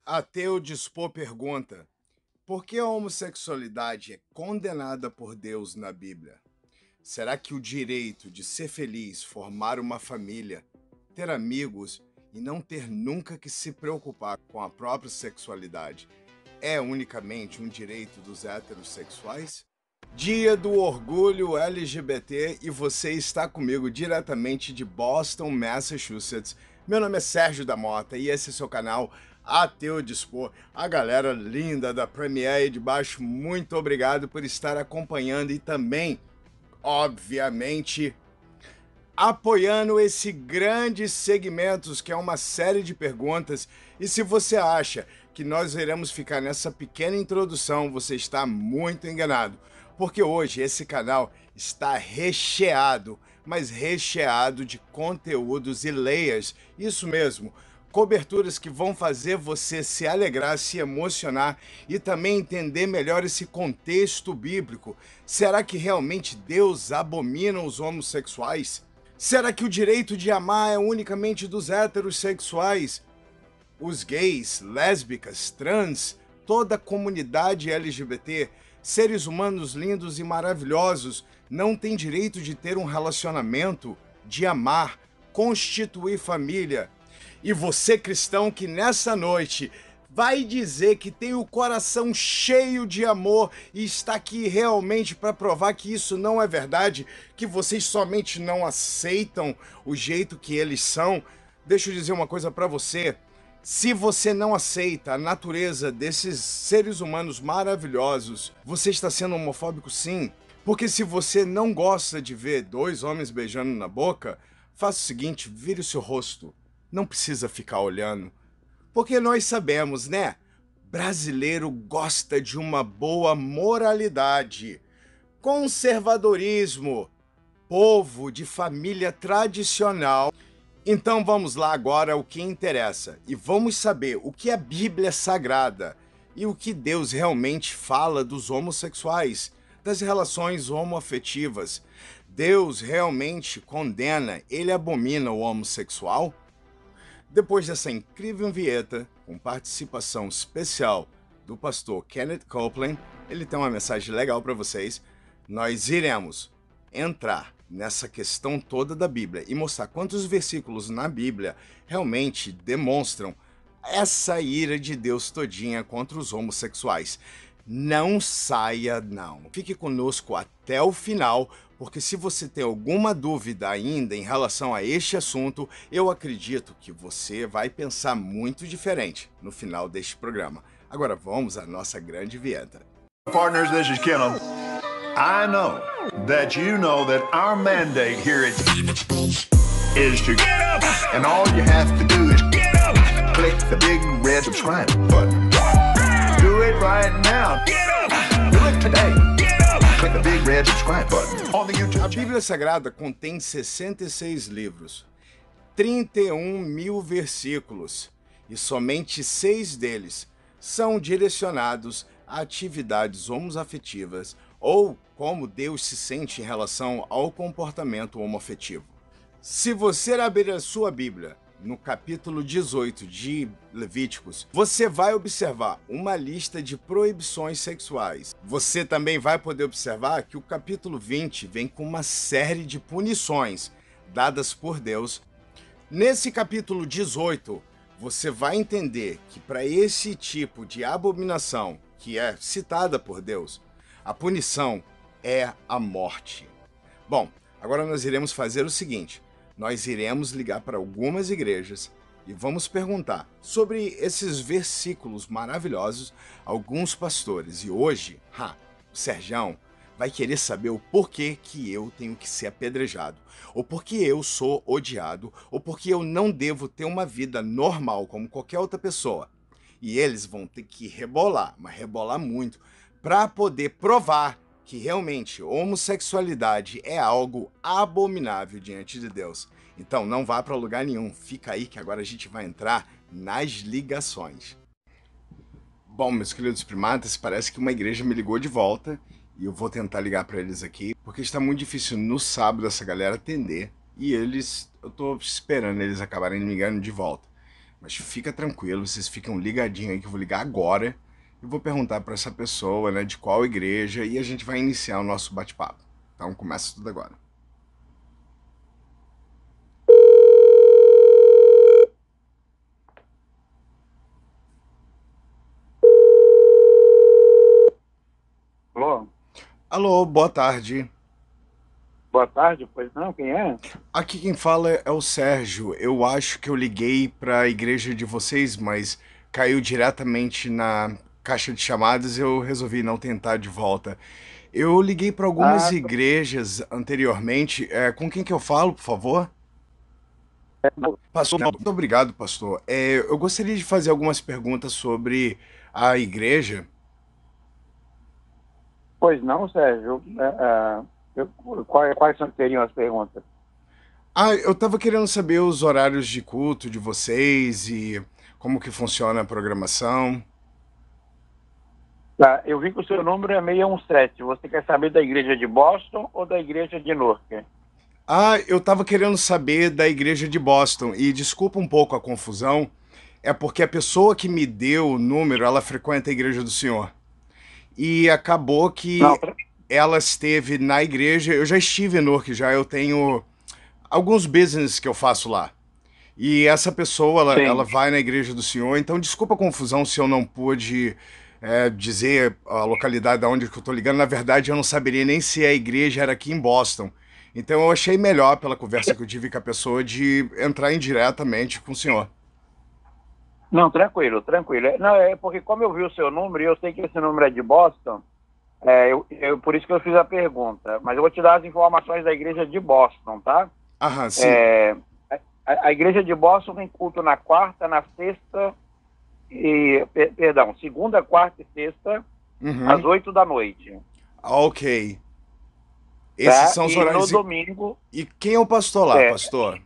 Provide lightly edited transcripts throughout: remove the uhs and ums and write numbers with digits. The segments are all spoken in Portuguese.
Ateu Dispor pergunta: por que a homossexualidade é condenada por Deus na Bíblia? Será que o direito de ser feliz, formar uma família, ter amigos e não ter nunca que se preocupar com a própria sexualidade é unicamente um direito dos heterossexuais? Dia do Orgulho LGBT e você está comigo diretamente de Boston, Massachusetts. Meu nome é Sérgio da Mota e esse é seu canal Ateu Dispor. A galera linda da Premiere aí de baixo, muito obrigado por estar acompanhando e também, obviamente, apoiando esse grande segmentos que é uma série de perguntas. E se você acha que nós iremos ficar nessa pequena introdução, você está muito enganado, porque hoje esse canal está recheado, mas recheado de conteúdos e layers, isso mesmo, coberturas que vão fazer você se alegrar, se emocionar e também entender melhor esse contexto bíblico. Será que realmente Deus abomina os homossexuais? Será que o direito de amar é unicamente dos heterossexuais? Os gays, lésbicas, trans, toda a comunidade LGBT, seres humanos lindos e maravilhosos, não tem direito de ter um relacionamento, de amar, constituir família. E você, cristão, que nessa noite vai dizer que tem o coração cheio de amor e está aqui realmente para provar que isso não é verdade, que vocês somente não aceitam o jeito que eles são. Deixa eu dizer uma coisa para você. Se você não aceita a natureza desses seres humanos maravilhosos, você está sendo homofóbico, sim. Porque se você não gosta de ver dois homens beijando na boca, faça o seguinte, vire o seu rosto. Não precisa ficar olhando. Porque nós sabemos, né? Brasileiro gosta de uma boa moralidade, conservadorismo, povo de família tradicional. Então vamos lá agora ao que interessa e vamos saber o que a Bíblia Sagrada e o que Deus realmente fala dos homossexuais, das relações homoafetivas. Deus realmente condena, ele abomina o homossexual? Depois dessa incrível vinheta, com participação especial do pastor Kenneth Copeland, ele tem uma mensagem legal para vocês. Nós iremos entrar nessa questão toda da Bíblia e mostrar quantos versículos na Bíblia realmente demonstram essa ira de Deus todinha contra os homossexuais. Não saia, não. Fique conosco até o final, porque se você tem alguma dúvida ainda em relação a este assunto, eu acredito que você vai pensar muito diferente no final deste programa. Agora vamos à nossa grande vinheta. Partners, this is Kenneth. I know that you know that our mandate here at is to get up, and all you have to do is get up, click the big red subscribe button. Do it right now. Get up. Do it today. Get up. Click the big red subscribe button on the YouTube A channel. Bíblia Sagrada contém 66 livros, 31 mil versículos, e somente 6 deles são direcionados a atividades homoafetivas ou como Deus se sente em relação ao comportamento homoafetivo. Se você abrir a sua Bíblia no capítulo 18 de Levíticos, você vai observar uma lista de proibições sexuais. Você também vai poder observar que o capítulo 20 vem com uma série de punições dadas por Deus. Nesse capítulo 18, você vai entender que para esse tipo de abominação que é citada por Deus, a punição é a morte. Bom, agora nós iremos fazer o seguinte: nós iremos ligar para algumas igrejas e vamos perguntar sobre esses versículos maravilhosos a alguns pastores. E hoje, o Serjão vai querer saber o porquê que eu tenho que ser apedrejado, ou porque eu sou odiado, ou porque eu não devo ter uma vida normal como qualquer outra pessoa. E eles vão ter que rebolar, mas rebolar muito, para poder provar que realmente homossexualidade é algo abominável diante de Deus. Então não vá para lugar nenhum, fica aí que agora a gente vai entrar nas ligações. Bom, meus queridos primatas, parece que uma igreja me ligou de volta e eu vou tentar ligar para eles aqui, porque está muito difícil no sábado essa galera atender e eu tô esperando eles acabarem me ligando de volta. Mas fica tranquilo, vocês ficam ligadinhos aí que eu vou ligar agora e vou perguntar para essa pessoa, né, de qual igreja e a gente vai iniciar o nosso bate-papo. Então começa tudo agora. Alô? Alô, boa tarde. Boa tarde, pois não, quem é? Aqui quem fala é o Sérgio. Eu acho que eu liguei para a igreja de vocês, mas caiu diretamente na caixa de chamadas e eu resolvi não tentar de volta. Eu liguei para algumas Ah, igrejas anteriormente. Com quem que eu falo, por favor? Pastor, muito obrigado, pastor. Eu gostaria de fazer algumas perguntas sobre a igreja. pois não, Sérgio. Quais seriam as perguntas? Eu estava querendo saber os horários de culto de vocês e como que funciona a programação. Tá, eu vi que o seu número é 617. Você quer saber da igreja de Boston ou da igreja de Newark? Eu estava querendo saber da igreja de Boston e desculpa um pouco a confusão, é porque a pessoa que me deu o número, ela frequenta a igreja do senhor. E acabou Não, que ela esteve na igreja, eu já estive em Newark já, eu tenho alguns business que eu faço lá. E essa pessoa, ela sim. vai na igreja do senhor, então desculpa a confusão se eu não pude dizer a localidade da onde que eu tô ligando. Na verdade, eu não saberia nem se a igreja era aqui em Boston. Então eu achei melhor, pela conversa que eu tive com a pessoa, de entrar indiretamente com o senhor. Não, tranquilo, tranquilo. Não, é porque como eu vi o seu número e eu sei que esse número é de Boston, por isso que eu fiz a pergunta. Mas eu vou te dar as informações da igreja de Boston, tá? Aham, sim. É, a igreja de Boston tem culto na quarta, na sexta segunda, quarta e sexta, às Uhum. 8 da noite, Ok. Esses tá? são os E no horários. domingo, E quem é o pastor lá, é, pastor?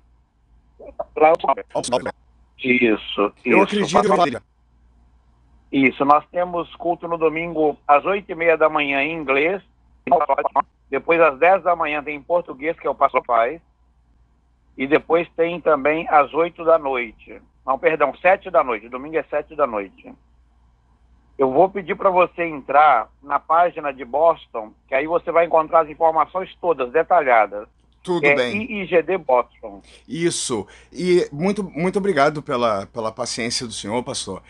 lá, Pastor. Eu isso, acredito. isso, nós temos culto no domingo às 8:30 da manhã em inglês, depois às 10 da manhã tem em português, que é o pastor faz, e depois tem também às 8 da noite, não, perdão, 7 da noite, domingo é 7 da noite. Eu vou pedir para você entrar na página de Boston, que aí você vai encontrar as informações todas detalhadas, que Tudo é bem. IIGD Boston. Isso. E muito obrigado pela paciência do senhor, pastor.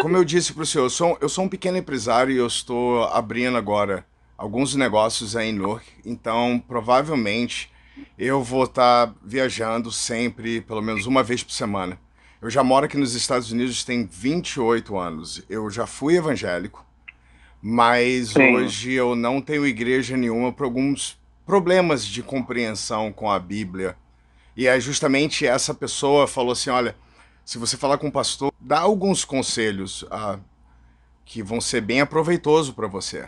Como eu disse para o senhor, eu sou um pequeno empresário e eu estou abrindo agora alguns negócios aí em Newark. Então, provavelmente, eu vou estar viajando sempre, pelo menos uma vez por semana. Eu já moro aqui nos Estados Unidos tem 28 anos. Eu já fui evangélico, mas Sim, hoje eu não tenho igreja nenhuma por alguns problemas de compreensão com a Bíblia. E é justamente essa pessoa falou assim: olha, se você falar com o pastor, dá alguns conselhos que vão ser bem aproveitosos para você.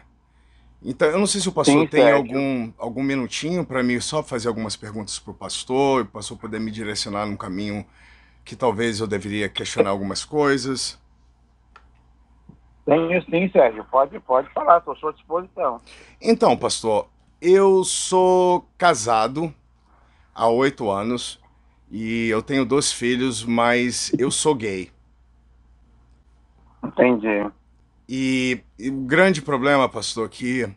Então, eu não sei se o pastor sim, tem Sérgio. algum minutinho para mim só fazer algumas perguntas para o pastor, e o pastor poder me direcionar num caminho que talvez eu deveria questionar algumas coisas. Tenho sim, Sérgio. Pode falar, estou à sua disposição. Então, pastor, eu sou casado há 8 anos e eu tenho 2 filhos, mas eu sou gay. Entendi. E o grande problema, pastor, é que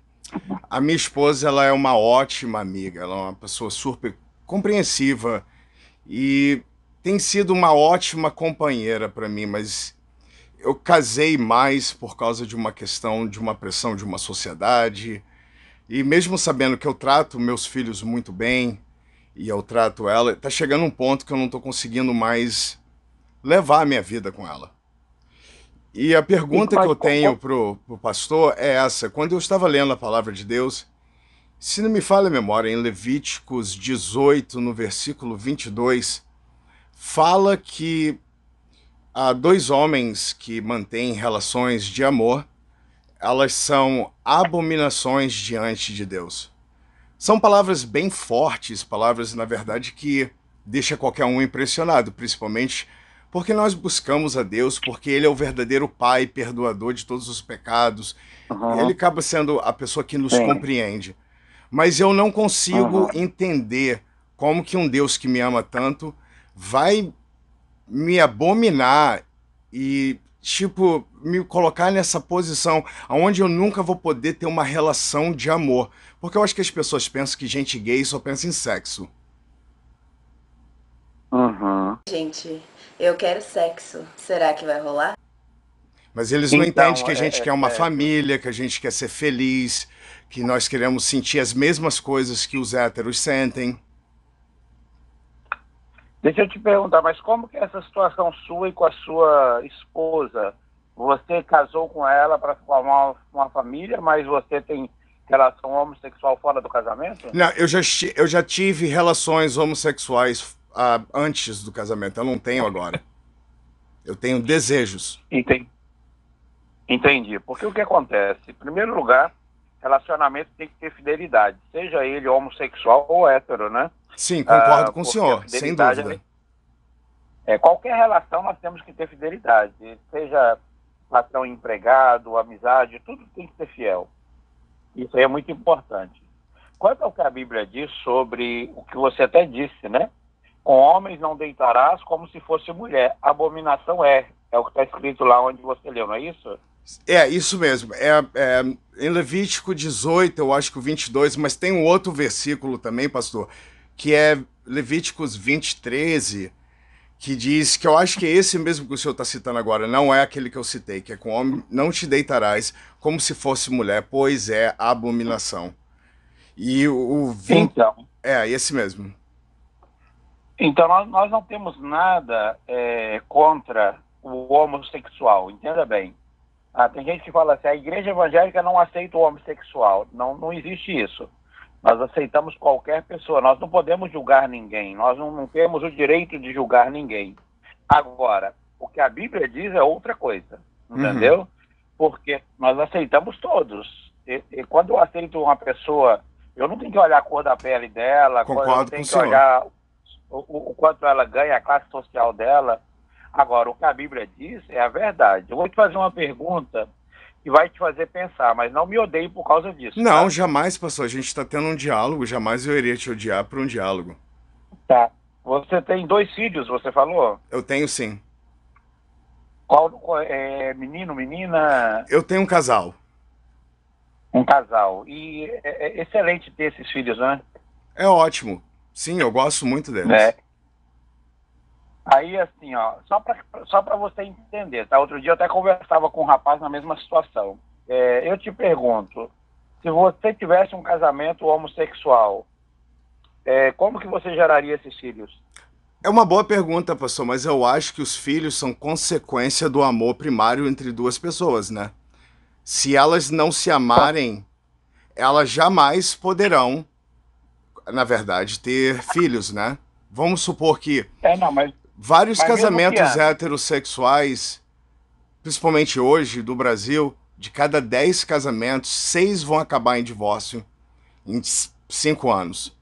a minha esposa ela é uma ótima amiga, ela é uma pessoa super compreensiva e tem sido uma ótima companheira para mim, mas eu casei mais por causa de uma questão de uma pressão de uma sociedade. E mesmo sabendo que eu trato meus filhos muito bem e eu trato ela, tá chegando um ponto que eu não tô conseguindo mais levar a minha vida com ela. E a E, pergunta que mas, eu tenho pro pastor é essa: quando eu estava lendo a palavra de Deus, se não me falha a memória, em Levíticos 18, no versículo 22, fala que há 2 homens que mantêm relações de amor, elas são abominações diante de Deus. São palavras bem fortes, palavras, na verdade, que deixa qualquer um impressionado, principalmente porque nós buscamos a Deus, porque Ele é o verdadeiro Pai, perdoador de todos os pecados. Ele uhum, acaba sendo a pessoa que nos sim, compreende. Mas eu não consigo uhum, entender como que um Deus que me ama tanto vai me abominar e, tipo, me colocar nessa posição onde eu nunca vou poder ter uma relação de amor. Porque eu acho que as pessoas pensam que gente gay só pensa em sexo. Uhum. Gente, eu quero sexo. Será que vai rolar? Mas eles não entendem Então, que a gente quer uma família, que a gente quer ser feliz, que nós queremos sentir as mesmas coisas que os héteros sentem. deixa eu te perguntar, mas como que é essa situação sua e com a sua esposa? Você casou com ela para formar uma família, mas você tem relação homossexual fora do casamento? Não, eu já tive relações homossexuais antes do casamento, eu não tenho agora. Eu tenho desejos. Entendi. Entendi. Porque o que acontece? Em primeiro lugar, relacionamento tem que ter fidelidade, seja ele homossexual ou hétero, né? Sim, concordo com o Porque senhor, a sem fidelidade dúvida. qualquer relação nós temos que ter fidelidade, seja patrão e empregado, amizade, tudo tem que ser fiel. Isso aí é muito importante. Quanto ao que a Bíblia diz sobre o que você até disse, né? Com homens não deitarás como se fosse mulher. Abominação é o que está escrito lá onde você leu, não é isso? É, isso mesmo. Em Levítico 18, eu acho que o 22, mas tem um outro versículo também, pastor, que é Levíticos 20, 13, que diz que eu acho que é esse mesmo que o senhor está citando agora, não é aquele que eu citei, que é com homem não te deitarás como se fosse mulher, pois é abominação. E o 20... Então, esse mesmo. então nós não temos nada contra o homossexual, entenda bem. Tem gente que fala assim, a igreja evangélica não aceita o homossexual. Não, não existe isso. Nós aceitamos qualquer pessoa. Nós não podemos julgar ninguém. Nós não temos o direito de julgar ninguém. Agora, o que a Bíblia diz é outra coisa. Entendeu? Porque nós aceitamos todos. E quando eu aceito uma pessoa, eu não tenho que olhar a cor da pele dela, eu Concordo não com tenho o que senhor. olhar o quanto ela ganha, a classe social dela. Agora, o que a Bíblia diz é a verdade. Eu vou te fazer uma pergunta que vai te fazer pensar, mas não me odeie por causa disso. Não, tá? jamais, pastor. A gente está tendo um diálogo, jamais eu iria te odiar por um diálogo. Tá. Você tem 2 filhos, você falou? Eu tenho sim. Qual é menino, menina? Eu tenho um casal. Um casal. E é excelente ter esses filhos, né? É ótimo. Sim, eu gosto muito deles. É. Aí, assim, ó, só para você entender, tá? Outro dia eu até conversava com um rapaz na mesma situação. Eu te pergunto, se você tivesse um casamento homossexual, como que você geraria esses filhos? É uma boa pergunta, pastor, mas eu acho que os filhos são consequência do amor primário entre duas pessoas, né? Se elas não se amarem, elas jamais poderão, na verdade, ter filhos, né? Vamos supor que Não, mas vários mesmo casamentos que heterossexuais, principalmente hoje, do Brasil, de cada 10 casamentos, 6 vão acabar em divórcio em 5 anos.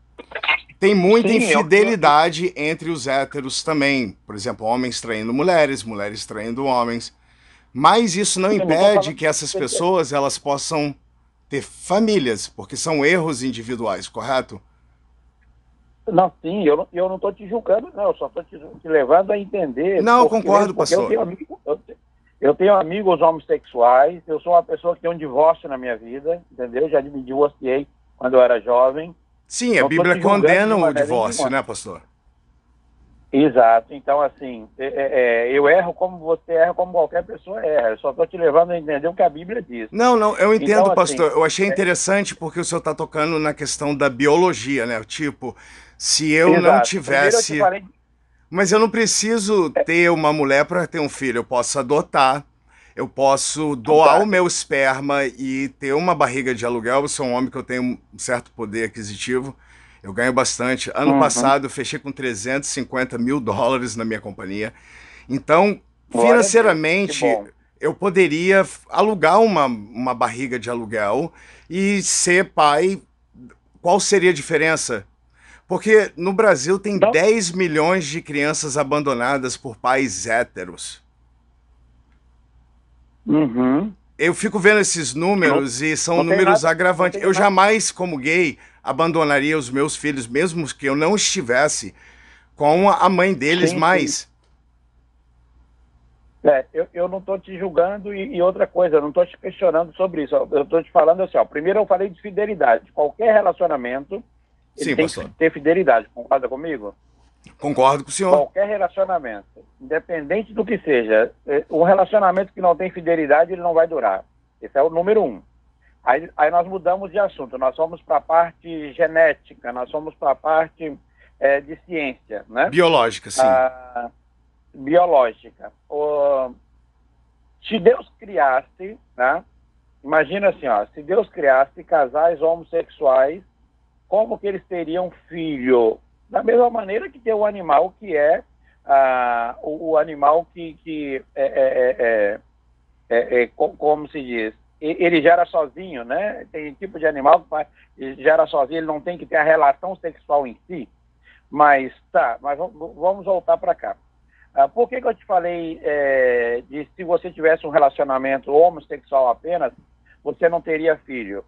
Tem muita Sim, infidelidade entre os héteros também. Por exemplo, homens traindo mulheres, mulheres traindo homens. Mas isso não Sim, eu não tô impede falando que essas pessoas elas possam ter famílias, porque são erros individuais, correto? Não, sim, eu não estou te julgando, não, eu só estou te levando a entender. Não, eu porque concordo, porque pastor. Eu tenho amigos homossexuais, eu sou uma pessoa que tem um divórcio na minha vida, entendeu? Já me divorciei quando eu era jovem. Sim, a Não tô Bíblia te julgando condena de o maneira divórcio, nenhuma. né, pastor? Exato, então assim, eu erro como você erra, como qualquer pessoa erra, eu só estou te levando a entender o que a Bíblia diz. Não, eu entendo, Então, pastor. assim, Eu achei interessante porque o senhor está tocando na questão da biologia, né? Tipo, se eu não exato. Primeiro eu te tivesse... falei, Mas eu não preciso ter uma mulher para ter um filho. Eu posso adotar, eu posso doar Tá. o meu esperma e ter uma barriga de aluguel. Eu sou um homem que eu tenho um certo poder aquisitivo. Eu ganho bastante. Ano passado eu fechei com $350 mil na minha companhia. Então, glória a Deus, financeiramente, que bom. eu poderia alugar uma barriga de aluguel e ser pai. Qual seria a diferença? Porque no Brasil tem Não. 10 milhões de crianças abandonadas por pais héteros. Uhum. Eu fico vendo esses números e são não tem números nada- agravantes. não tem Eu nada- jamais, como gay, abandonaria os meus filhos, mesmo que eu não estivesse com a mãe deles Sim, mais. Eu não estou te julgando e outra coisa, eu não estou te questionando sobre isso. Eu estou te falando assim, ó, primeiro eu falei de fidelidade. Qualquer relacionamento, ele Sim, tem pastor. que ter fidelidade. Concorda comigo? Concordo com o senhor. Qualquer relacionamento, independente do que seja, um relacionamento que não tem fidelidade, ele não vai durar. Esse é o número um. Aí nós mudamos de assunto, nós fomos para a parte genética, nós fomos para a parte de ciência, né? Biológica, sim. Biológica. Se Deus criasse, né? Imagina assim, ó, se Deus criasse casais homossexuais, como que eles teriam filho? Da mesma maneira que tem o animal que é o animal que como se diz, ele gera sozinho, né? Tem tipo de animal que gera sozinho, ele não tem que ter a relação sexual em si. Mas vamos voltar para cá. Por que eu te falei de se você tivesse um relacionamento homossexual apenas, você não teria filho?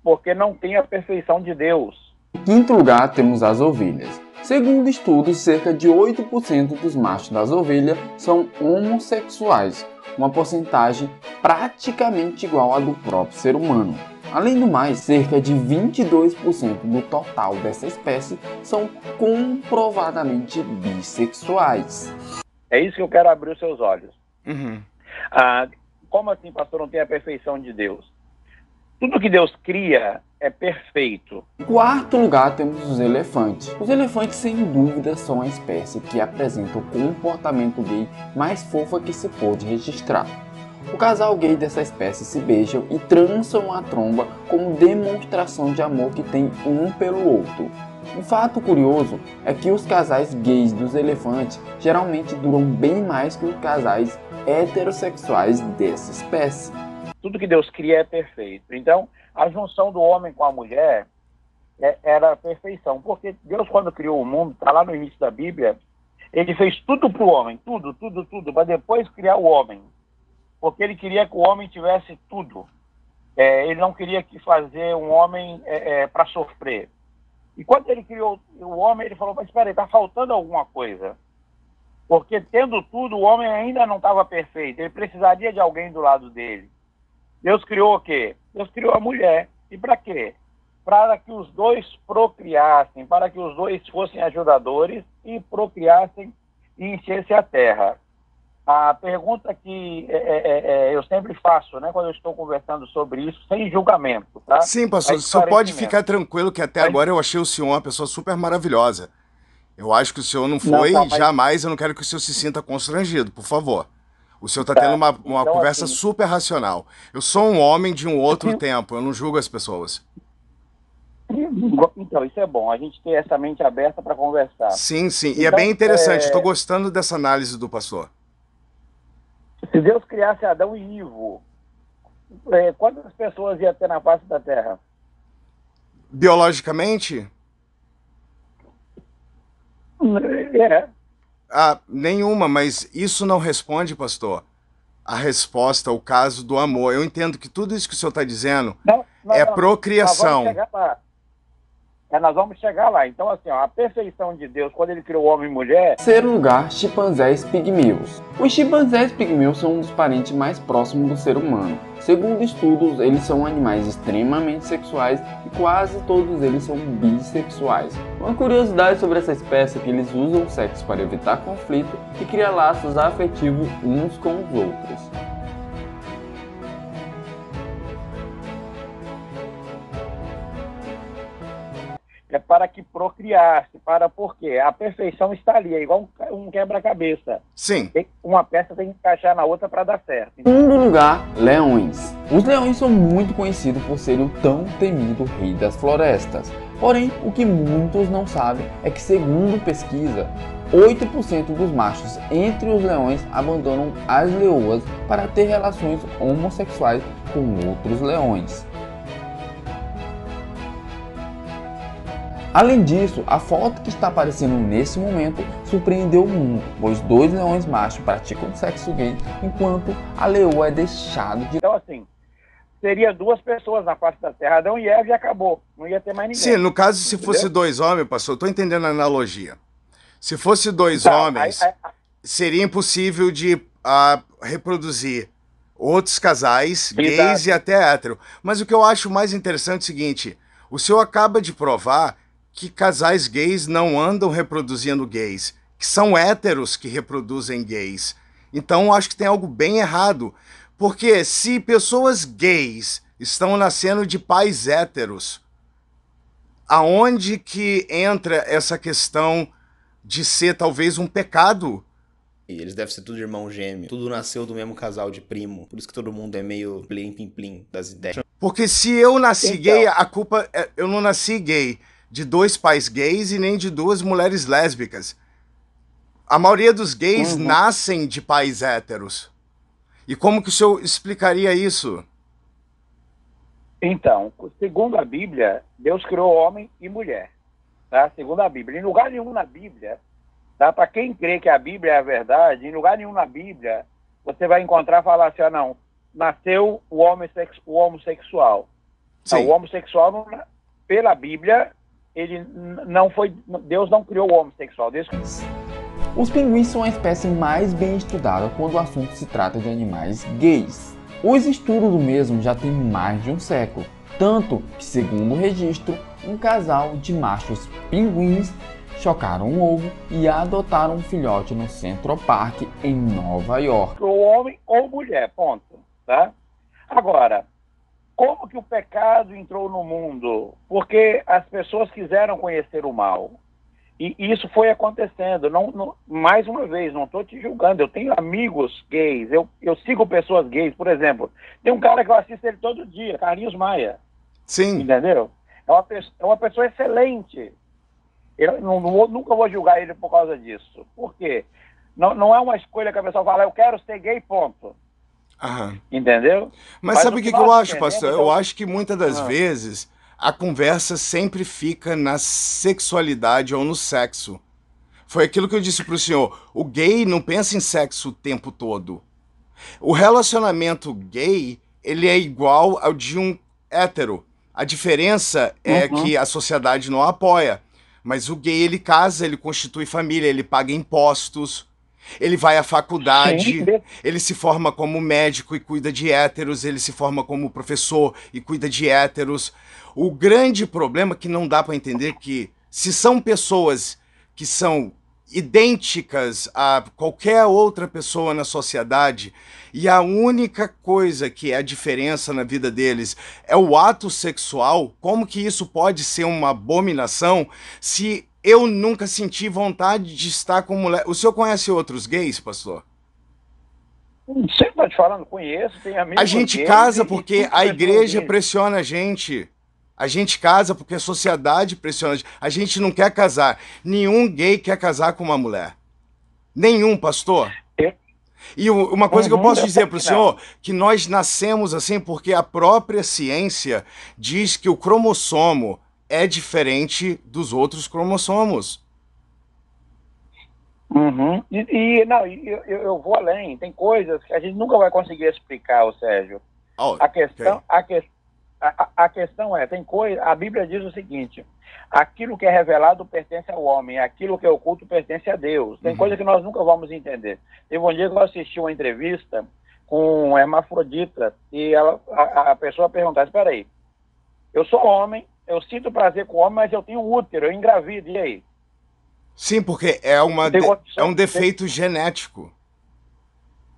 Porque não tem a perfeição de Deus. Em quinto lugar, temos as ovelhas. Segundo estudos, cerca de 8% dos machos das ovelhas são homossexuais, uma porcentagem praticamente igual à do próprio ser humano. Além do mais, cerca de 22% do total dessa espécie são comprovadamente bissexuais. É isso que eu quero abrir os seus olhos. Uhum. Como assim, pastor, não tem a perfeição de Deus? Tudo que Deus cria é perfeito. Em quarto lugar, temos os elefantes. Os elefantes, sem dúvida, são a espécie que apresenta o comportamento gay mais fofa que se pôde registrar. O casal gay dessa espécie se beijam e trançam a tromba como demonstração de amor que tem um pelo outro. Um fato curioso é que os casais gays dos elefantes geralmente duram bem mais que os casais heterossexuais dessa espécie. Tudo que Deus cria é perfeito. Então, a junção do homem com a mulher era a perfeição. Porque Deus, quando criou o mundo, está lá no início da Bíblia, ele fez tudo para o homem, tudo, para depois criar o homem. Porque ele queria que o homem tivesse tudo. Ele não queria fazer um homem para sofrer. E quando ele criou o homem, ele falou, mas espera aí, está faltando alguma coisa. Porque tendo tudo, o homem ainda não estava perfeito. Ele precisaria de alguém do lado dele. Deus criou o quê? Deus criou a mulher. E para quê? Para que os dois procriassem, para que os dois fossem ajudadores e procriassem e enchessem a terra. A pergunta que eu sempre faço, né, quando eu estou conversando sobre isso, sem julgamento, tá? Sim, pastor, o senhor pode ficar tranquilo que até agora eu achei o senhor uma pessoa super maravilhosa. Eu acho que o senhor não foi, jamais, eu não quero que o senhor se sinta constrangido, por favor. O senhor está tendo uma então, conversa assim, super racional. Eu sou um homem de um outro tempo, eu não julgo as pessoas. Então, isso é bom, a gente ter essa mente aberta para conversar. Sim, sim, e então, é bem interessante, estou gostando dessa análise do pastor. Se Deus criasse Adão e Ivo, quantas pessoas ia ter na face da Terra? Biologicamente? Nenhuma, mas isso não responde, pastor, a resposta ao caso do amor. Eu entendo que tudo isso que o senhor está dizendo é procriação. Nós vamos chegar lá. Então, assim, a perfeição de Deus, quando ele criou homem e mulher... Terceiro lugar, chimpanzés pigmeus. Os chimpanzés pigmeus são um dos parentes mais próximos do ser humano. Segundo estudos, eles são animais extremamente sexuais e quase todos eles são bissexuais. Uma curiosidade sobre essa espécie é que eles usam o sexo para evitar conflito e criar laços afetivos uns com os outros. Para que procriasse, por quê? A perfeição está ali, é igual um quebra-cabeça. Sim. Uma peça tem que encaixar na outra para dar certo. Em segundo lugar, leões. Os leões são muito conhecidos por serem o tão temido rei das florestas. Porém, o que muitos não sabem é que, segundo pesquisa, 8% dos machos entre os leões abandonam as leoas para ter relações homossexuais com outros leões. Além disso, a foto que está aparecendo nesse momento surpreendeu o mundo, pois 2 leões machos praticam sexo gay, enquanto a leoa é deixada de... Então assim, seria 2 pessoas na face da Terra, Adão e Eva, e acabou, não ia ter mais ninguém. Sim, no caso, se fosse 2 homens, pastor, eu estou entendendo a analogia. Se fosse 2 homens, seria impossível de a reproduzir outros casais, gays Exato. e até hétero. Mas o que eu acho mais interessante é o seguinte: o senhor acaba de provar que casais gays não andam reproduzindo gays, que são héteros que reproduzem gays. Então eu acho que tem algo bem errado. Porque se pessoas gays estão nascendo de pais héteros, aonde que entra essa questão de ser talvez um pecado? E eles devem ser tudo irmão gêmeo. Tudo nasceu do mesmo casal de primo. Por isso que todo mundo é meio plim-plim-plim das ideias. Porque se eu nasci Então. gay, a culpa é... Eu não nasci gay de 2 pais gays e nem de 2 mulheres lésbicas. A maioria dos gays nascem de pais héteros. E como que o senhor explicaria isso? Então, segundo a Bíblia, Deus criou homem e mulher, tá? Segundo a Bíblia. Em lugar nenhum na Bíblia, tá? Para quem crê que a Bíblia é a verdade, em lugar nenhum na Bíblia, você vai encontrar falar assim, não, nasceu o homossexual. Sim. O homossexual, pela Bíblia, Deus não criou o homossexual. Os pinguins são a espécie mais bem estudada quando o assunto se trata de animais gays. Os estudos do mesmo já têm mais de um século, tanto que, segundo o registro, um casal de machos pinguins chocaram um ovo e adotaram um filhote no Central Park, em Nova York. Ou homem ou mulher, ponto. Tá? Agora, como que o pecado entrou no mundo? Porque as pessoas quiseram conhecer o mal. E isso foi acontecendo. Mais uma vez, não estou te julgando. Eu tenho amigos gays, eu sigo pessoas gays. Por exemplo, tem um cara que eu assisto ele todo dia, Carlinhos Maia. Sim. Entendeu? É uma pessoa excelente. Eu nunca vou julgar ele por causa disso. Por quê? Não é uma escolha que a pessoa fala, eu quero ser gay, ponto. Aham. Entendeu? Mas sabe o que eu acho, pastor? Eu então... acho que muitas das vezes a conversa sempre fica na sexualidade ou no sexo. Foi aquilo que eu disse pro senhor. O gay não pensa em sexo o tempo todo. O relacionamento gay, ele é igual ao de um hétero. A diferença é que a sociedade não apoia. Mas o gay, ele casa, ele constitui família, ele paga impostos, ele vai à faculdade, ele se forma como médico e cuida de héteros, ele se forma como professor e cuida de héteros. O grande problema que não dá para entender que se são pessoas que são idênticas a qualquer outra pessoa na sociedade e a única coisa que é a diferença na vida deles é o ato sexual, como que isso pode ser uma abominação se eu nunca senti vontade de estar com mulher? O senhor conhece outros gays, pastor? Você está te falando, conheço, tem amigos. A gente casa porque a igreja pressiona a gente. A gente casa porque a sociedade pressiona a gente. A gente não quer casar. Nenhum gay quer casar com uma mulher. Nenhum, pastor. E uma coisa que eu posso dizer para o senhor, que nós nascemos assim porque a própria ciência diz que o cromossomo é diferente dos outros cromossomos. Eu vou além. Tem coisas que a gente nunca vai conseguir explicar, Sérgio. A questão é, tem coisa, a Bíblia diz o seguinte, aquilo que é revelado pertence ao homem, aquilo que é oculto pertence a Deus. Tem coisa que nós nunca vamos entender. Teve um dia que eu assisti uma entrevista com uma hermafrodita e a pessoa perguntava, espera aí, eu sou homem, eu sinto prazer com homem, mas eu tenho útero, eu engravido, e aí? Sim, porque é um defeito genético.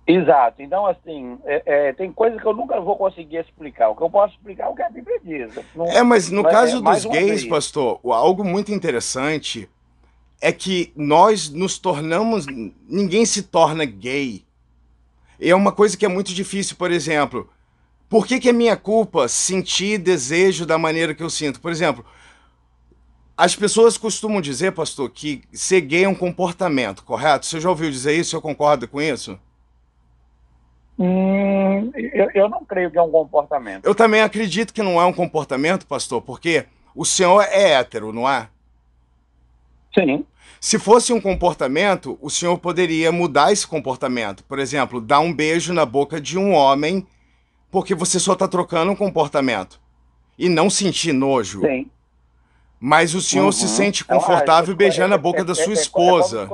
Exato. Então, assim, tem coisas que eu nunca vou conseguir explicar. O que eu posso explicar é o que a Bíblia diz. Mas no caso dos gays, pastor, algo muito interessante é que nós nos tornamos... Ninguém se torna gay. É uma coisa que é muito difícil, por exemplo. Por que é minha culpa sentir desejo da maneira que eu sinto? Por exemplo, as pessoas costumam dizer, pastor, que ser gay é um comportamento, correto? Você já ouviu dizer isso? Você concorda com isso? Eu não creio que é um comportamento. Eu também acredito que não é um comportamento, pastor, porque o senhor é hétero, não é? Sim. Se fosse um comportamento, o senhor poderia mudar esse comportamento. Por exemplo, dar um beijo na boca de um homem, porque você só está trocando um comportamento. E não sentir nojo. Sim. Mas o senhor se sente confortável beijando a boca da sua esposa.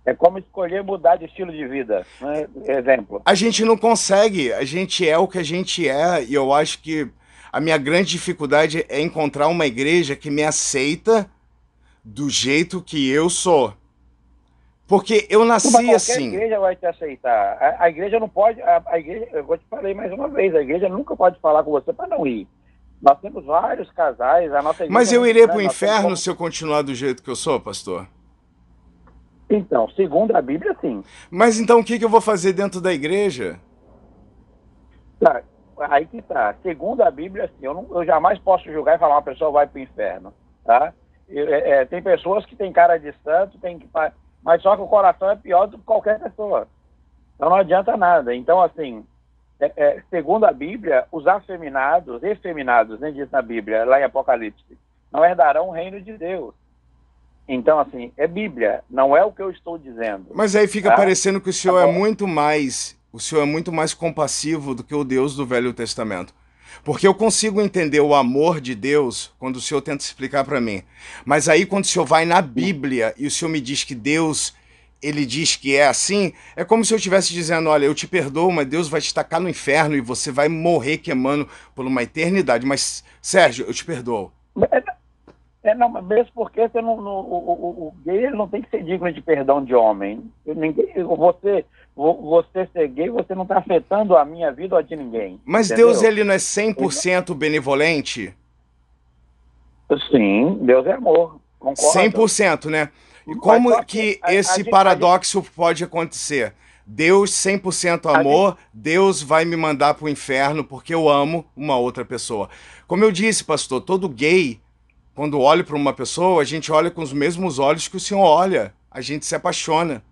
É como escolher mudar de estilo de vida, né? Exemplo. A gente não consegue, a gente é o que a gente é, e eu acho que a minha grande dificuldade é encontrar uma igreja que me aceita do jeito que eu sou. Porque eu Mas nasci qualquer assim. igreja vai te aceitar. A igreja não pode, a igreja, eu te falei mais uma vez, a igreja nunca pode falar com você para não ir. Nós temos vários casais, a nossa igreja Mas é eu muito irei grande, pro nós temos inferno como... se eu continuar do jeito que eu sou, pastor? Então, segundo a Bíblia, sim. Mas então o que eu vou fazer dentro da igreja? Tá, aí que tá. Segundo a Bíblia, sim. Eu jamais posso julgar e falar uma pessoa vai para o inferno, tá? Tem pessoas que têm cara de santo, mas só que o coração é pior do que qualquer pessoa. Então não adianta nada. Então, assim, segundo a Bíblia, os afeminados, efeminados, nem diz na Bíblia, lá em Apocalipse, não herdarão o reino de Deus. Então, assim, é Bíblia, não é o que eu estou dizendo. Mas aí fica tá? parecendo que o senhor Agora, o senhor é muito mais compassivo do que o Deus do Velho Testamento. Porque eu consigo entender o amor de Deus quando o senhor tenta explicar para mim. Mas aí quando o senhor vai na Bíblia e o senhor me diz que Deus, ele diz que é assim, é como se eu estivesse dizendo, olha, eu te perdoo, mas Deus vai te tacar no inferno e você vai morrer queimando por uma eternidade. Mas, Sérgio, eu te perdoo. não, mas mesmo porque você o gay ele não tem que ser digno de perdão de homem. Você ser gay, você não está afetando a minha vida ou a de ninguém. Mas entendeu? Deus, ele não é 100% benevolente? Sim, Deus é amor, concordo. 100%, né? E Mas como só que a esse gente- paradoxo pode acontecer? Deus 100% amor, Deus vai me mandar pro inferno porque eu amo uma outra pessoa. Como eu disse, pastor, todo gay, quando olha para uma pessoa, a gente olha com os mesmos olhos que o senhor olha. A gente se apaixona.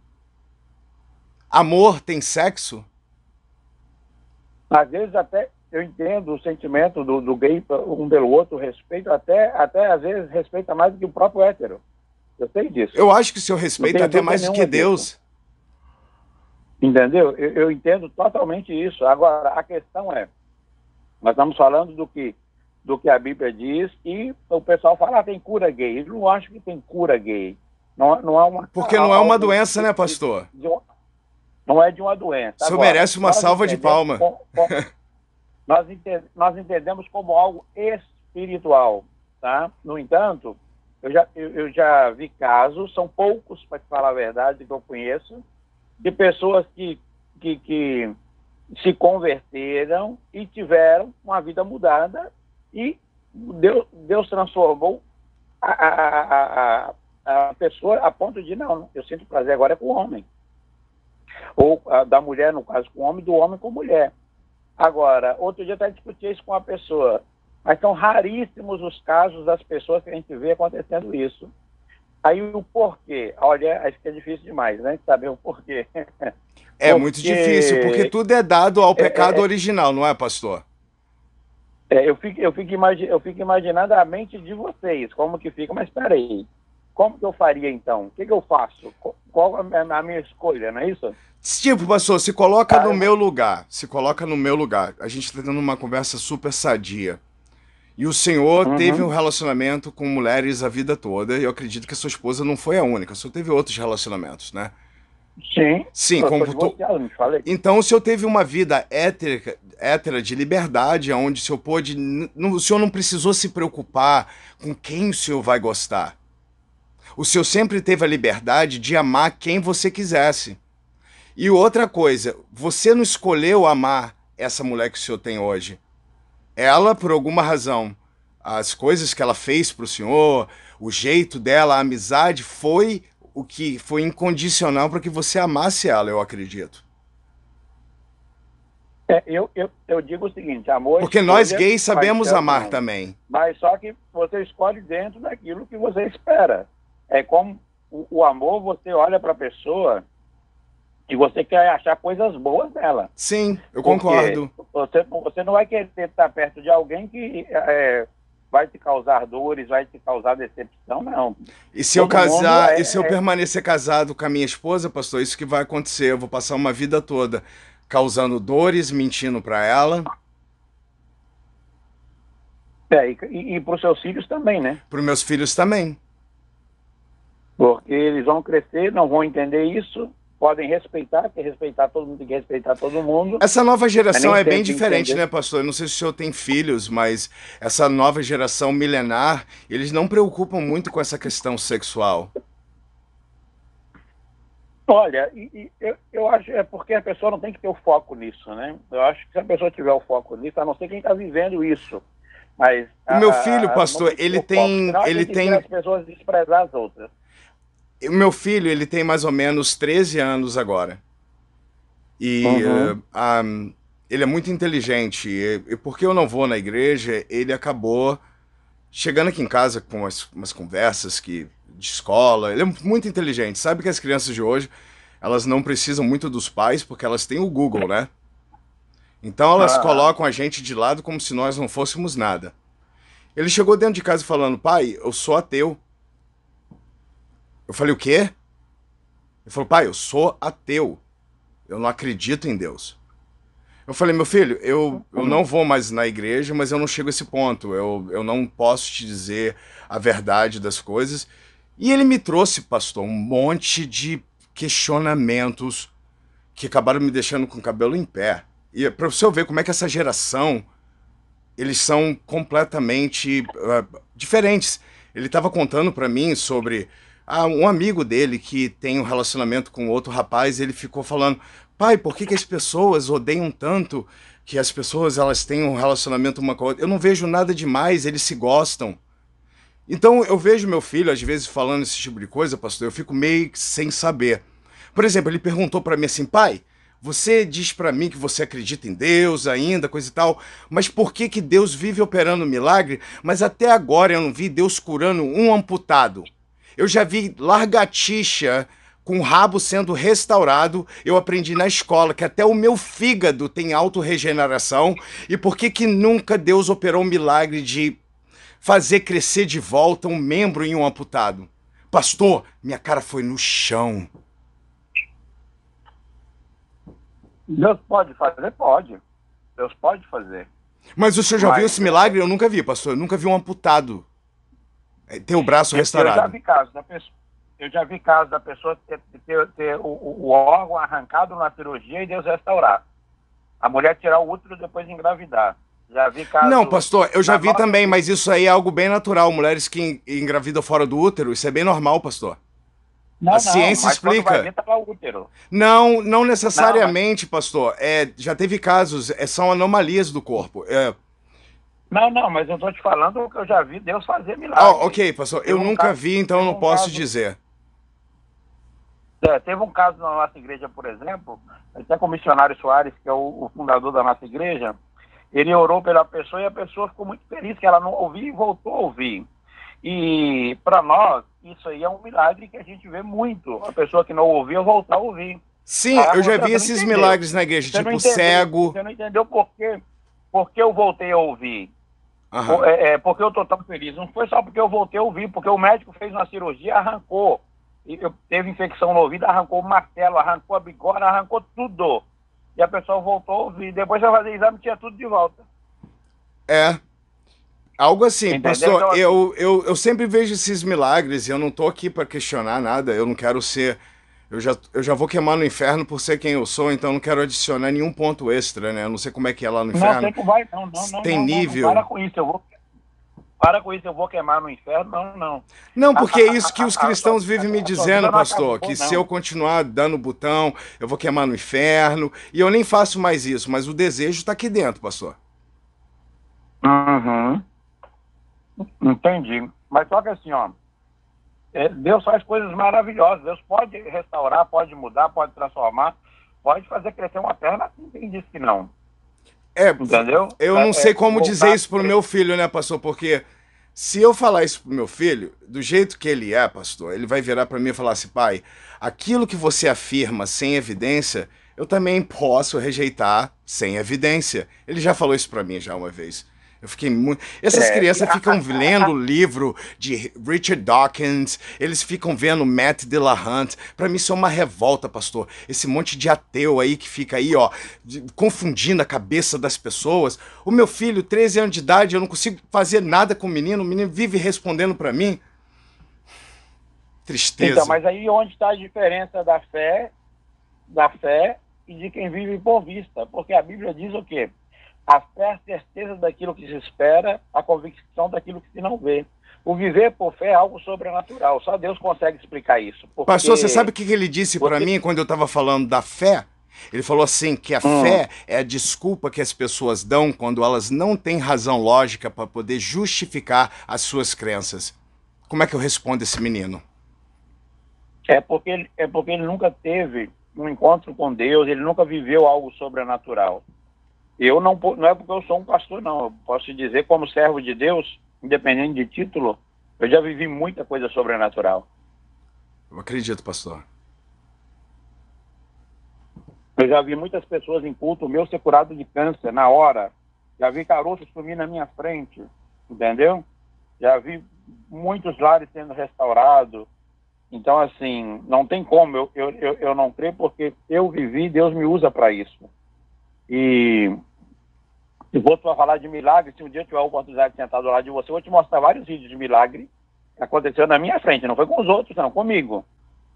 Amor tem sexo? Às vezes até eu entendo o sentimento do gay um pelo outro, respeito, até às vezes respeita mais do que o próprio hétero. Eu sei disso. Eu acho que o senhor Não respeita tenho até mais do dúvida que nenhuma Deus. Entendeu? Eu entendo totalmente isso. Agora, a questão é, nós estamos falando do que a Bíblia diz e o pessoal fala, tem cura gay. Eu não acho que tem cura gay. Não é uma... Porque não é uma doença, né, pastor? Não é de uma doença. O senhor Agora, merece uma nós salva de entendemos palma. nós entendemos como algo espiritual, tá? No entanto, eu já vi casos, são poucos, para te falar a verdade, que eu conheço, de pessoas que se converteram e tiveram uma vida mudada e Deus transformou a pessoa a ponto de, não, eu sinto prazer agora é com o homem. Ou da mulher, no caso, com o homem, do homem com mulher. Agora, outro dia eu até discuti isso com uma pessoa, mas são raríssimos os casos das pessoas que a gente vê acontecendo isso. Aí o porquê? Olha, acho que é difícil demais, né? Saber o porquê. É muito difícil, porque tudo é dado ao pecado original, não é, pastor? Eu fico imaginando a mente de vocês, como que fica, mas espera aí. Como que eu faria, então? O que eu faço? Qual é a minha escolha, não é isso? Tipo, pastor, se coloca no meu lugar. Se coloca no meu lugar. A gente tá tendo uma conversa super sadia. E o senhor teve um relacionamento com mulheres a vida toda, e eu acredito que a sua esposa não foi a única. O senhor teve outros relacionamentos, né? Sim, como não te falei. Então o senhor teve uma vida hétera de liberdade, onde o senhor pôde. O senhor não precisou se preocupar com quem o senhor vai gostar. O senhor sempre teve a liberdade de amar quem você quisesse. E outra coisa, você não escolheu amar essa mulher que o senhor tem hoje. Ela, por alguma razão, as coisas que ela fez pro senhor, o jeito dela, a amizade, foi o que foi incondicional para que você amasse ela, eu acredito. Eu digo o seguinte, amor... Porque nós gays sabemos amar também. Mas só que você escolhe dentro daquilo que você espera. É como o amor, você olha para a pessoa e você quer achar coisas boas dela. Sim, eu concordo. Você não vai querer estar perto de alguém que vai te causar dores, vai te causar decepção, não. E se eu casar, se eu permanecer casado com a minha esposa, pastor, isso que vai acontecer. Eu vou passar uma vida toda causando dores, mentindo para ela. E para os seus filhos também, né? Para os meus filhos também. Porque eles vão crescer, não vão entender isso, podem respeitar, que respeitar todo mundo, tem que respeitar todo mundo. Essa nova geração nem é bem sempre diferente, entender. né, pastor? Eu não sei se o senhor tem filhos, mas essa nova geração milenar, eles não preocupam muito com essa questão sexual. Olha, eu acho é porque a pessoa não tem que ter o foco nisso, né? Eu acho que se a pessoa tiver o foco nisso, a não ser quem está vivendo isso. Mas O meu filho, não pastor, tem que ter o foco, senão a gente vê as pessoas desprezar as outras. O meu filho, ele tem mais ou menos 13 anos agora. E ele é muito inteligente. E porque eu não vou na igreja, ele acabou chegando aqui em casa com umas conversas de escola. Ele é muito inteligente. Sabe que as crianças de hoje, elas não precisam muito dos pais porque elas têm o Google, né? Então elas colocam a gente de lado como se nós não fôssemos nada. Ele chegou dentro de casa falando: pai, eu sou ateu. Eu falei: o quê? Ele falou: pai, eu sou ateu. Eu não acredito em Deus. Eu falei: meu filho, eu não vou mais na igreja, mas eu não chego a esse ponto. Eu não posso te dizer a verdade das coisas. E ele me trouxe, pastor, um monte de questionamentos que acabaram me deixando com o cabelo em pé. E para você ver como é que essa geração, eles são completamente diferentes. Ele estava contando para mim sobre um amigo dele que tem um relacionamento com outro rapaz. Ele ficou falando: pai, por que as pessoas odeiam tanto que as pessoas elas têm um relacionamento uma com a outra? Eu não vejo nada demais, eles se gostam. Então eu vejo meu filho às vezes falando esse tipo de coisa, pastor, eu fico meio sem saber. Por exemplo, ele perguntou para mim assim: pai, você diz para mim que você acredita em Deus ainda, coisa e tal, mas por que Deus vive operando milagre, mas até agora eu não vi Deus curando um amputado? Eu já vi lagartixa com o rabo sendo restaurado. Eu aprendi na escola que até o meu fígado tem autorregeneração. E por que nunca Deus operou um milagre de fazer crescer de volta um membro em um amputado? Pastor, minha cara foi no chão. Deus pode fazer? Pode. Deus pode fazer. Mas o senhor já viu esse milagre? Eu nunca vi, pastor. Eu nunca vi um amputado ter o braço restaurado. Eu já vi casos da pessoa. Eu já vi casos da pessoa ter o órgão arrancado na cirurgia e Deus restaurar. A mulher tirar o útero e depois engravidar. Já vi casos... Não, pastor, eu já vi também, mas isso aí é algo bem natural. Mulheres que engravidam fora do útero, isso é bem normal, pastor. A ciência explica. Vai ver, tá lá o útero. Não necessariamente, pastor. Já teve casos, são anomalias do corpo. Não, mas eu tô te falando que eu já vi Deus fazer milagre. Ok, pastor, eu nunca vi, então eu não posso dizer. Teve um caso na nossa igreja, por exemplo, até com o missionário Soares, que é o fundador da nossa igreja, ele orou pela pessoa e a pessoa ficou muito feliz que ela não ouvia e voltou a ouvir. E para nós, isso aí é um milagre que a gente vê muito. A pessoa que não ouvia voltar a ouvir. Sim, eu já vi esses milagres na igreja, tipo cego. Você não entendeu por que eu voltei a ouvir. Porque eu tô tão feliz. Não foi só porque eu voltei a ouvir, porque o médico fez uma cirurgia, arrancou. Teve infecção no ouvido, arrancou o martelo, arrancou a bigorna, arrancou tudo. E a pessoa voltou a ouvir. Depois eu fazer exame, tinha tudo de volta. Algo assim, entendeu? Pastor, então, assim, eu sempre vejo esses milagres e eu não tô aqui para questionar nada, eu não quero ser... Eu já vou queimar no inferno por ser quem eu sou, então eu não quero adicionar nenhum ponto extra, né? Eu não sei como é que é lá no inferno. Não sei como vai, não. Tem nível... Para com isso, eu vou queimar no inferno, não. Não, porque é isso que os cristãos vivem me dizendo, pastor, que se eu continuar dando botão, eu vou queimar no inferno, e eu nem faço mais isso, mas o desejo tá aqui dentro, pastor. Entendi. Mas só que assim, ó, Deus faz coisas maravilhosas. Deus pode restaurar, pode mudar, pode transformar, pode fazer crescer uma perna, quem disse que não. Entendeu? Eu não sei como dizer isso pro meu filho, né, pastor? Porque se eu falar isso pro meu filho, do jeito que ele é, pastor, ele vai virar para mim e falar assim: pai, aquilo que você afirma sem evidência, eu também posso rejeitar sem evidência. Ele já falou isso para mim já uma vez. Eu fiquei muito... Essas crianças ficam lendo o livro de Richard Dawkins, eles ficam vendo Matt Dillahunty. Pra mim isso é uma revolta, pastor. Esse monte de ateu aí que fica aí, ó, confundindo a cabeça das pessoas. O meu filho, 13 anos de idade, eu não consigo fazer nada com o menino vive respondendo pra mim. Tristeza. Então, mas aí onde está a diferença da fé e de quem vive por vista? Porque a Bíblia diz o quê? A fé é a certeza daquilo que se espera, a convicção daquilo que se não vê. O viver por fé é algo sobrenatural. Só Deus consegue explicar isso. Porque Pastor, você sabe o que ele disse para mim quando eu estava falando da fé? Ele falou assim, que a fé é a desculpa que as pessoas dão quando elas não têm razão lógica para poder justificar as suas crenças. Como é que eu respondo esse menino? É porque ele nunca teve um encontro com Deus, ele nunca viveu algo sobrenatural. Eu não é porque eu sou um pastor, não. Eu posso dizer, como servo de Deus, independente de título, eu já vivi muita coisa sobrenatural. Eu acredito, pastor. Eu já vi muitas pessoas em culto meu ser curado de câncer na hora. Já vi caroços sumir na minha frente, entendeu? Já vi muitos lares sendo restaurados. Então, assim, não tem como eu não crer, porque eu vivi, Deus me usa para isso. E se for falar de milagre, se um dia eu tiver a oportunidade de sentar do lado de você, eu vou te mostrar vários vídeos de milagre que aconteceu na minha frente. Não foi com os outros, não, comigo.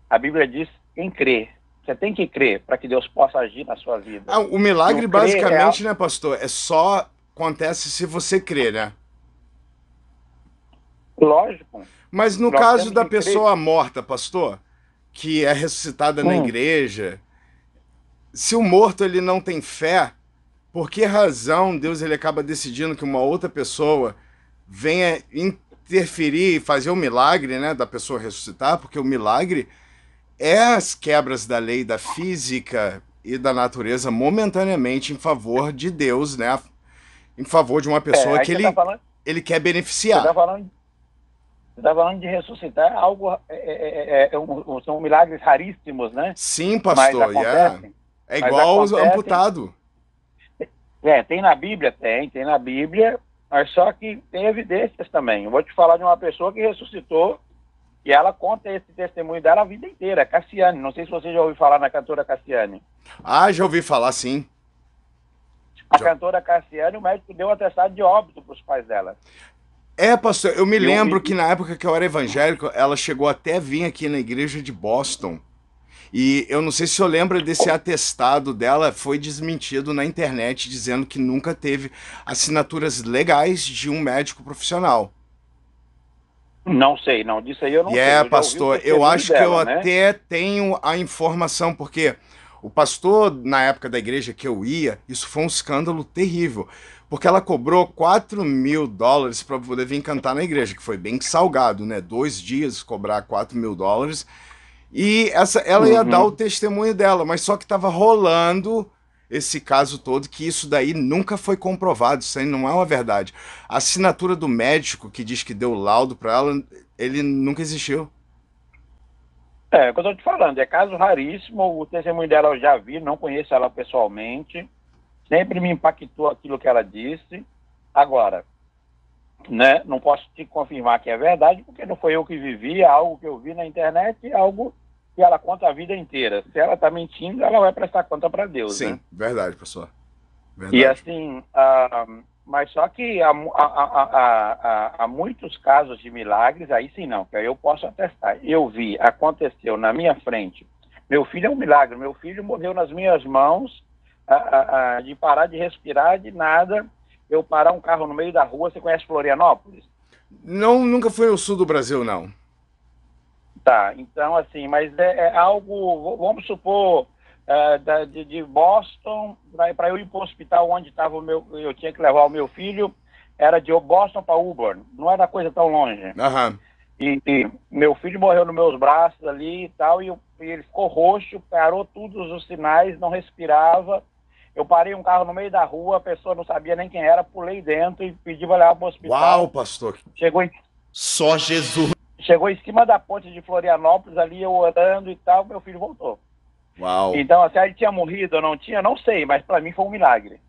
A Bíblia diz quem crê. Você tem que crer para que Deus possa agir na sua vida. O milagre, basicamente, né, pastor, só acontece se você crer, né? Lógico. Mas no caso da pessoa morta, pastor, que é ressuscitada na igreja, se o morto ele não tem fé, por que razão Deus ele acaba decidindo que uma outra pessoa venha interferir e fazer o milagre, né, da pessoa ressuscitar? Porque o milagre é as quebras da lei da física e da natureza momentaneamente em favor de Deus, né? Em favor de uma pessoa que ele quer beneficiar. Você está falando de ressuscitar algo, são milagres raríssimos, né? Sim, pastor, é igual aos amputado. Tem na Bíblia, tem na Bíblia, mas só que tem evidências também. Eu vou te falar de uma pessoa que ressuscitou e ela conta esse testemunho dela a vida inteira, Cassiane. Não sei se você já ouviu falar na cantora Cassiane. Ah, já ouvi falar, sim. Cantora Cassiane, o médico deu atestado de óbito para os pais dela. Pastor, eu me lembro que na época que eu era evangélico, ela chegou até a vir aqui na igreja de Boston. E eu não sei se eu lembro desse atestado dela, foi desmentido na internet, dizendo que nunca teve assinaturas legais de um médico profissional. Não sei, não. Disso aí eu não sei. Pastor, eu acho que eu até tenho a informação, porque o pastor, na época da igreja que eu ia, isso foi um escândalo terrível. Porque ela cobrou $4.000 para poder vir cantar na igreja, que foi bem salgado, né? 2 dias cobrar $4.000. E ela ia dar o testemunho dela, mas só que estava rolando esse caso todo, que isso daí nunca foi comprovado, isso aí não é uma verdade. A assinatura do médico que diz que deu laudo para ela, ele nunca existiu. É o que eu estou te falando, é caso raríssimo, o testemunho dela eu já vi, não conheço ela pessoalmente, sempre me impactou aquilo que ela disse. Agora, né, não posso te confirmar que é verdade, porque não foi eu que vivi, é algo que eu vi na internet, é algo que ela conta a vida inteira. Se ela está mentindo, ela vai prestar conta para Deus. Sim, né? Verdade, pastor. Verdade. E assim, mas só que há muitos casos de milagres, aí sim não, que aí eu posso atestar. Eu vi, aconteceu na minha frente. Meu filho é um milagre, meu filho morreu nas minhas mãos, de parar de respirar, de nada, eu parar um carro no meio da rua. Você conhece Florianópolis? Não, nunca fui no sul do Brasil, não. Tá, então assim, mas é algo, vamos supor, de Boston, para eu ir para o hospital onde estava eu tinha que levar o meu filho, era de Boston para Auburn, não era coisa tão longe. E meu filho morreu nos meus braços ali e tal, e ele ficou roxo, parou todos os sinais, não respirava. Eu parei um carro no meio da rua, a pessoa não sabia nem quem era, pulei dentro e pedi para levar para o hospital. Uau, pastor! Só Jesus! Chegou em cima da ponte de Florianópolis, ali eu orando e tal, meu filho voltou. Uau! Então, assim, ele tinha morrido ou não tinha, não sei, mas para mim foi um milagre.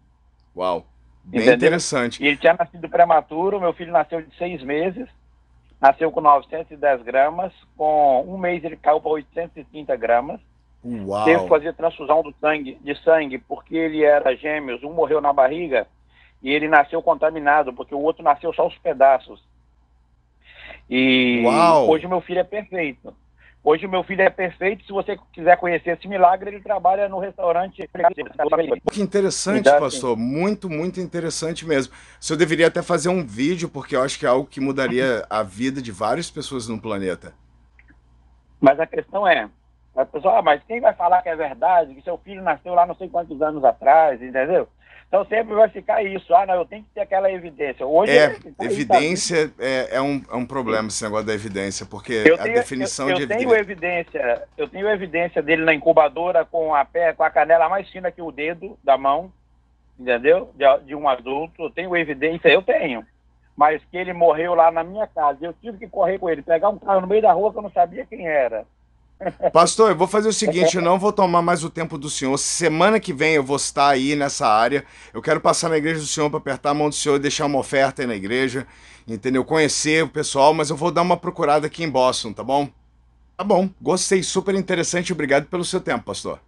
Uau! Bem interessante. E ele tinha nascido prematuro, meu filho nasceu de 6 meses, nasceu com 910 gramas, com 1 mês ele caiu para 830 gramas. Uau. Teve que fazer transfusão de sangue, porque ele era gêmeos, um morreu na barriga e ele nasceu contaminado, porque o outro nasceu só os pedaços. E Uau. Hoje meu filho é perfeito. Hoje o meu filho é perfeito. Se você quiser conhecer esse milagre, ele trabalha no restaurante. Que interessante, Então, pastor. Muito, muito interessante mesmo. O senhor deveria até fazer um vídeo, porque eu acho que é algo que mudaria a vida de várias pessoas no planeta. Mas a questão é, a pessoa, mas quem vai falar que é verdade, que seu filho nasceu lá não sei quantos anos atrás, entendeu? Então sempre vai ficar isso. Não, eu tenho que ter aquela evidência. Hoje evidência é um problema, esse negócio da evidência, porque a definição de evidência... Eu tenho evidência dele na incubadora com a canela mais fina que o dedo da mão, entendeu? De um adulto. Eu tenho evidência, eu tenho. Mas que ele morreu lá na minha casa. Eu tive que correr com ele, pegar um carro no meio da rua que eu não sabia quem era. Pastor, eu vou fazer o seguinte, eu não vou tomar mais o tempo do senhor. Semana que vem eu vou estar aí nessa área. Eu quero passar na igreja do senhor para apertar a mão do senhor e deixar uma oferta aí na igreja, entendeu? Conhecer o pessoal, mas eu vou dar uma procurada aqui em Boston, tá bom? Tá bom, gostei, super interessante. Obrigado pelo seu tempo, pastor.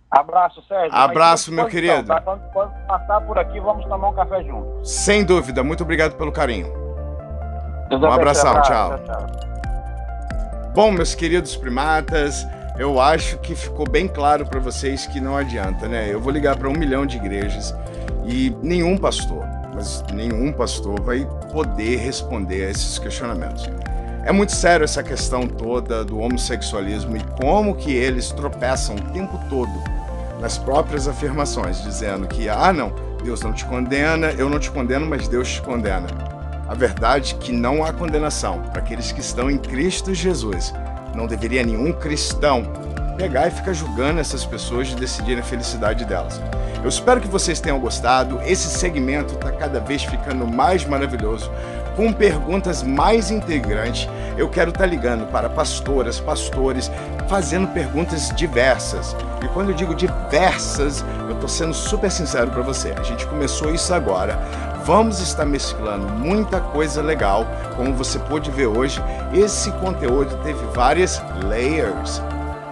Abraço, Sérgio. Abraço, meu querido. Quando passar por aqui, vamos tomar um café junto. Sem dúvida, muito obrigado pelo carinho. Um abração, tchau. Bom, meus queridos primatas, eu acho que ficou bem claro para vocês que não adianta, né? Eu vou ligar para 1 milhão de igrejas e nenhum pastor vai poder responder a esses questionamentos. É muito sério essa questão toda do homossexualismo e como que eles tropeçam o tempo todo nas próprias afirmações, dizendo que, não, Deus não te condena, eu não te condeno, mas Deus te condena. A verdade é que não há condenação para aqueles que estão em Cristo Jesus. Não deveria nenhum cristão pegar e ficar julgando essas pessoas de decidirem a felicidade delas. Eu espero que vocês tenham gostado. Esse segmento está cada vez ficando mais maravilhoso, com perguntas mais integrantes. Eu quero estar ligando para pastoras, pastores, fazendo perguntas diversas. E quando eu digo diversas, eu estou sendo super sincero para você. A gente começou isso agora. Vamos estar mesclando muita coisa legal. Como você pôde ver hoje, esse conteúdo teve várias layers.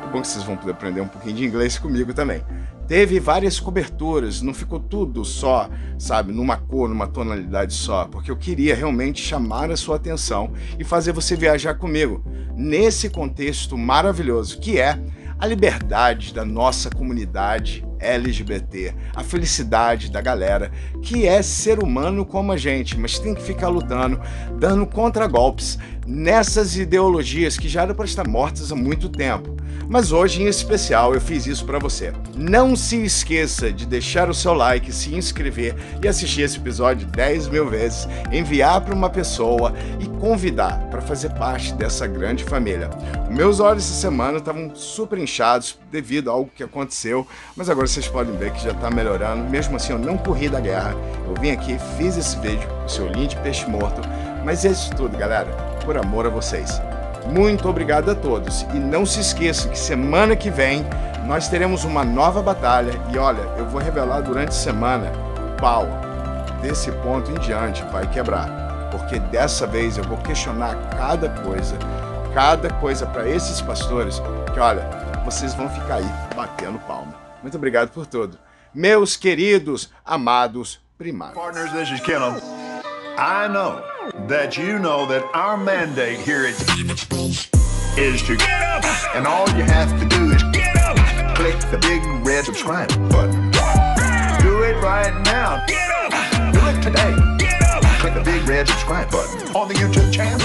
É bom que vocês vão poder aprender um pouquinho de inglês comigo também. Teve várias coberturas, não ficou tudo só, sabe, numa cor, numa tonalidade só, porque eu queria realmente chamar a sua atenção e fazer você viajar comigo nesse contexto maravilhoso que é a liberdade da nossa comunidade LGBT, a felicidade da galera que é ser humano como a gente, mas tem que ficar lutando, dando contragolpes nessas ideologias que já eram para estar mortas há muito tempo. Mas hoje, em especial, eu fiz isso para você. Não se esqueça de deixar o seu like, se inscrever e assistir esse episódio 10 mil vezes, enviar para uma pessoa e convidar para fazer parte dessa grande família. Meus olhos essa semana estavam super inchados devido a algo que aconteceu, mas agora vocês podem ver que já está melhorando. Mesmo assim, eu não corri da guerra. Eu vim aqui, fiz esse vídeo, o seu linho de peixe morto, mas é isso tudo, galera, por amor a vocês. Muito obrigado a todos e não se esqueçam que semana que vem nós teremos uma nova batalha e olha, eu vou revelar durante a semana, pau, desse ponto em diante vai quebrar, porque dessa vez eu vou questionar cada coisa para esses pastores que olha, vocês vão ficar aí batendo palma. Muito obrigado por tudo. Meus queridos, amados primatas. Partners, this is Kenneth. I know that you know that our mandate here at is to get up, and all you have to do is get up, click the big red subscribe button. Do it right now. Get up. Do it today. Get up. Click the big red subscribe button on the YouTube channel.